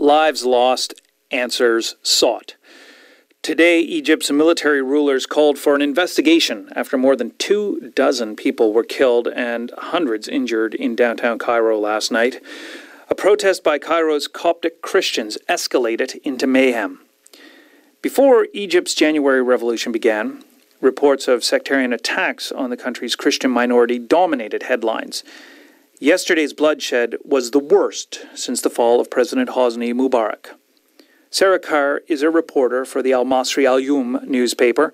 Lives lost, answers sought. Today, Egypt's military rulers called for an investigation after more than 24 people were killed and hundreds injured in downtown Cairo last night. A protest by Cairo's Coptic Christians escalated into mayhem. Before Egypt's January Revolution began, reports of sectarian attacks on the country's Christian minority dominated headlines. Yesterday's bloodshed was the worst since the fall of President Hosni Mubarak. Sarah Carr is a reporter for the Al-Masri Al-Yum newspaper,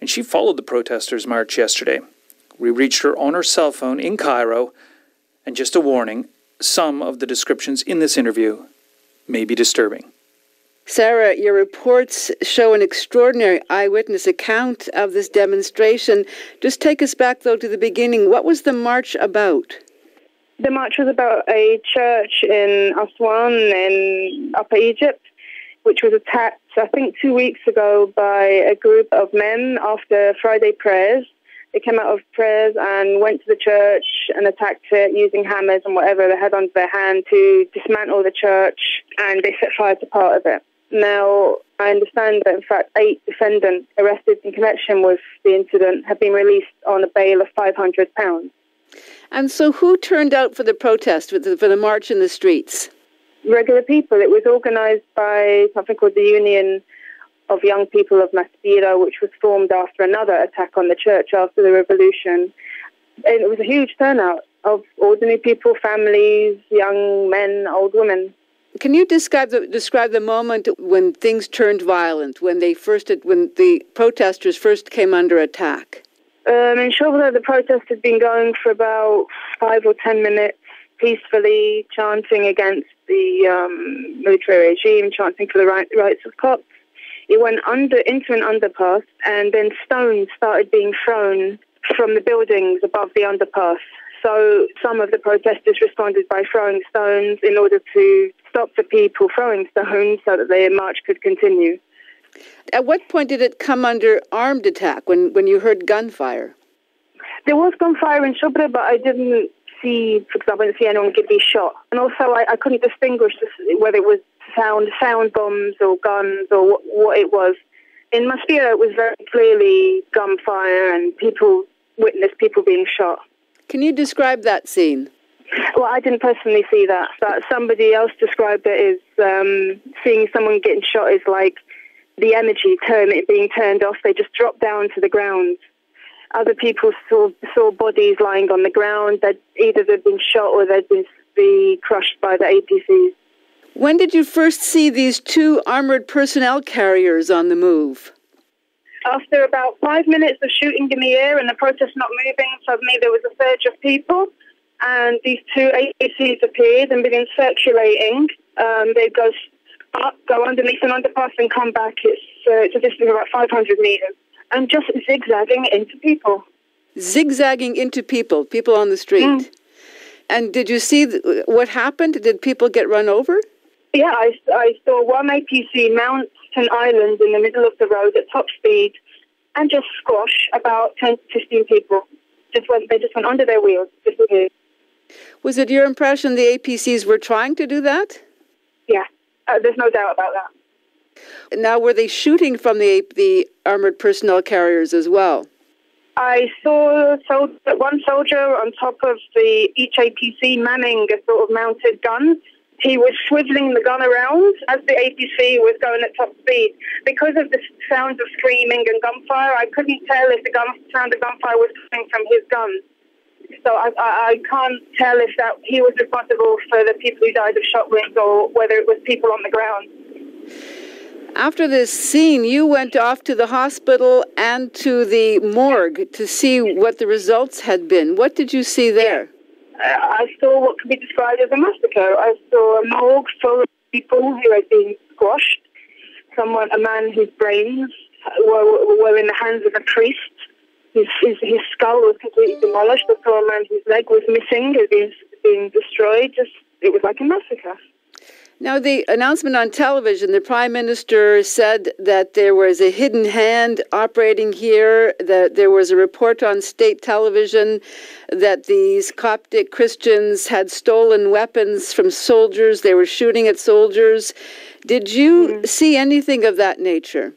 and she followed the protesters' march yesterday. We reached her on her cell phone in Cairo, and just a warning, some of the descriptions in this interview may be disturbing. Sarah, your reports show an extraordinary eyewitness account of this demonstration. Just take us back, though, to the beginning. What was the march about? The march was about a church in Aswan in Upper Egypt, which was attacked, I think, 2 weeks ago by a group of men after Friday prayers. They came out of prayers and went to the church and attacked it using hammers and whatever they had under their hand to dismantle the church, and they set fire to part of it. Now, I understand that, in fact, 8 defendants arrested in connection with the incident have been released on a bail of £500. And so who turned out for the protest, for the march in the streets? Regular people. It was organised by something called the Union of Young People of Maspero, which was formed after another attack on the church after the revolution. And it was a huge turnout of ordinary people, families, young men, old women. Can you describe the moment when things turned violent, when the protesters first came under attack? In Shobra, the protest had been going for about 5 or 10 minutes, peacefully chanting against the military regime, chanting for the rights of Copts. It went into an underpass, and then stones started being thrown from the buildings above the underpass. So some of the protesters responded by throwing stones in order to stop the people throwing stones so that the march could continue. At what point did it come under armed attack, when you heard gunfire? There was gunfire in Shobra, but I didn't see, for example, anyone get shot. And also I couldn't distinguish whether it was sound bombs or guns or what it was. In Maspero, it was very clearly gunfire, and people witnessed people being shot. Can you describe that scene? Well, I didn't personally see that, but somebody else described it as seeing someone getting shot is like the energy being turned off. They just dropped down to the ground. Other people saw bodies lying on the ground that either they'd been shot or they'd been crushed by the APCs. When did you first see these 2 armoured personnel carriers on the move? After about 5 minutes of shooting in the air and the protest not moving, suddenly there was a surge of people, and these 2 APCs appeared and began circulating. They'd go underneath an underpass and come back. It's a distance of about 500 metres, and just zigzagging into people. Zigzagging into people on the street. Mm. And did you see what happened? Did people get run over? Yeah, I saw one APC mount an island in the middle of the road at top speed and just squash about 10 to 15 people. They just went under their wheels. Disappeared. Was it your impression the APCs were trying to do that? Yeah, there's no doubt about that. Now, were they shooting from the armoured personnel carriers as well? I saw one soldier on top of each APC manning a sort of mounted gun. He was swiveling the gun around as the APC was going at top speed. Because of the sounds of screaming and gunfire, I couldn't tell if the sound of gunfire was coming from his gun. So I can't tell if that he was responsible for the people who died of shot wounds or whether it was people on the ground. After this scene, you went off to the hospital and to the morgue to see what the results had been. What did you see there? I saw what could be described as a massacre. I saw a morgue full of people who had been squashed. A man whose brains were in the hands of a priest. His skull was completely demolished. I saw a man whose leg was missing, had been destroyed. It was like a massacre. Now, the announcement on television, the Prime Minister said that there was a hidden hand operating here, that there was a report on state television that these Coptic Christians had stolen weapons from soldiers. They were shooting at soldiers. Did you see anything of that nature?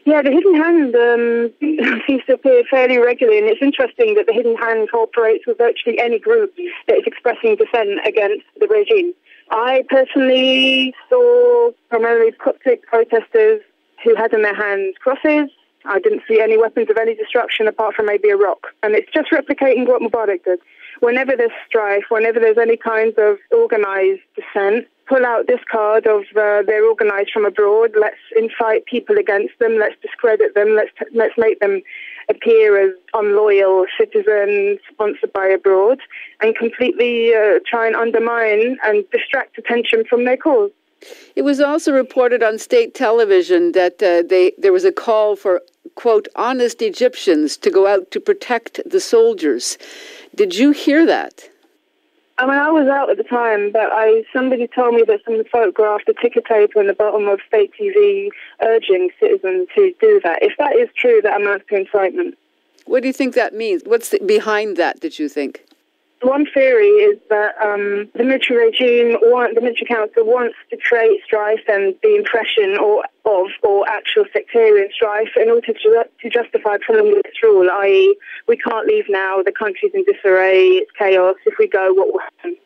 Yeah, the hidden hand seems to appear fairly regularly, and it's interesting that the hidden hand cooperates with virtually any group that is expressing dissent against the regime. I personally saw primarily Coptic protesters who had in their hands crosses. I didn't see any weapons of any destruction apart from maybe a rock. And it's just replicating what Mubarak did. Whenever there's strife, whenever there's any kind of organised dissent, pull out this card of they're organised from abroad, let's incite people against them, let's discredit them, let's make them appear as unloyal citizens sponsored by abroad, and completely try and undermine and distract attention from their cause. It was also reported on state television that there was a call for, quote, honest Egyptians to go out to protect the soldiers. Did you hear that? I mean, I was out at the time, but somebody told me that someone photographed a ticker tape on the bottom of state TV urging citizens to do that. If that is true, that amounts to incitement. What do you think that means? What's behind that, did you think? One theory is that the military regime, the military council wants to create strife and the impression or actual sectarian strife in order to justify following this rule, i.e. we can't leave now, the country's in disarray, it's chaos, if we go, what will happen?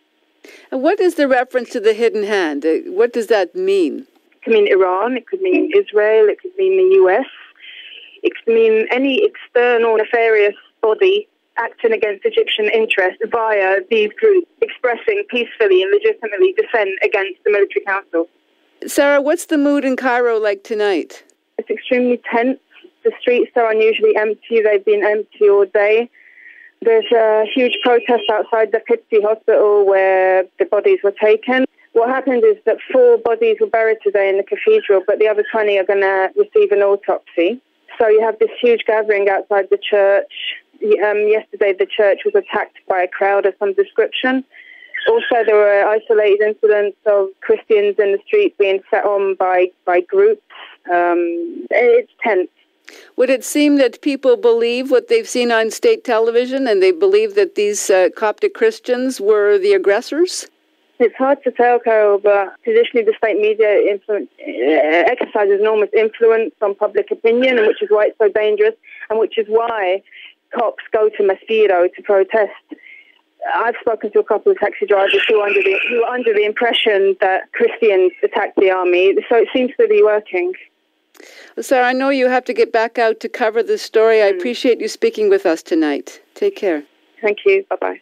And what is the reference to the hidden hand? What does that mean? It could mean Iran, it could mean Israel, it could mean the US, it could mean any external nefarious body acting against Egyptian interests via these groups expressing peacefully and legitimately dissent against the military council. Sarah, what's the mood in Cairo like tonight? It's extremely tense. The streets are unusually empty. They've been empty all day. There's a huge protest outside the Qudsi hospital where the bodies were taken. What happened is that 4 bodies were buried today in the cathedral, but the other 20 are going to receive an autopsy. So you have this huge gathering outside the church. Yesterday, the church was attacked by a crowd of some description. Also, there were isolated incidents of Christians in the street being set on by groups. It's tense. Would it seem that people believe what they've seen on state television and they believe that these Coptic Christians were the aggressors? It's hard to tell, Carol, but traditionally the state media exercises enormous influence on public opinion, and which is why it's so dangerous, and which is why cops go to Maspero to protest. I've spoken to a couple of taxi drivers who are under the impression that Christians attacked the army, so it seems to be working. Well, Sarah, I know you have to get back out to cover this story. I appreciate you speaking with us tonight. Take care. Thank you. Bye-bye.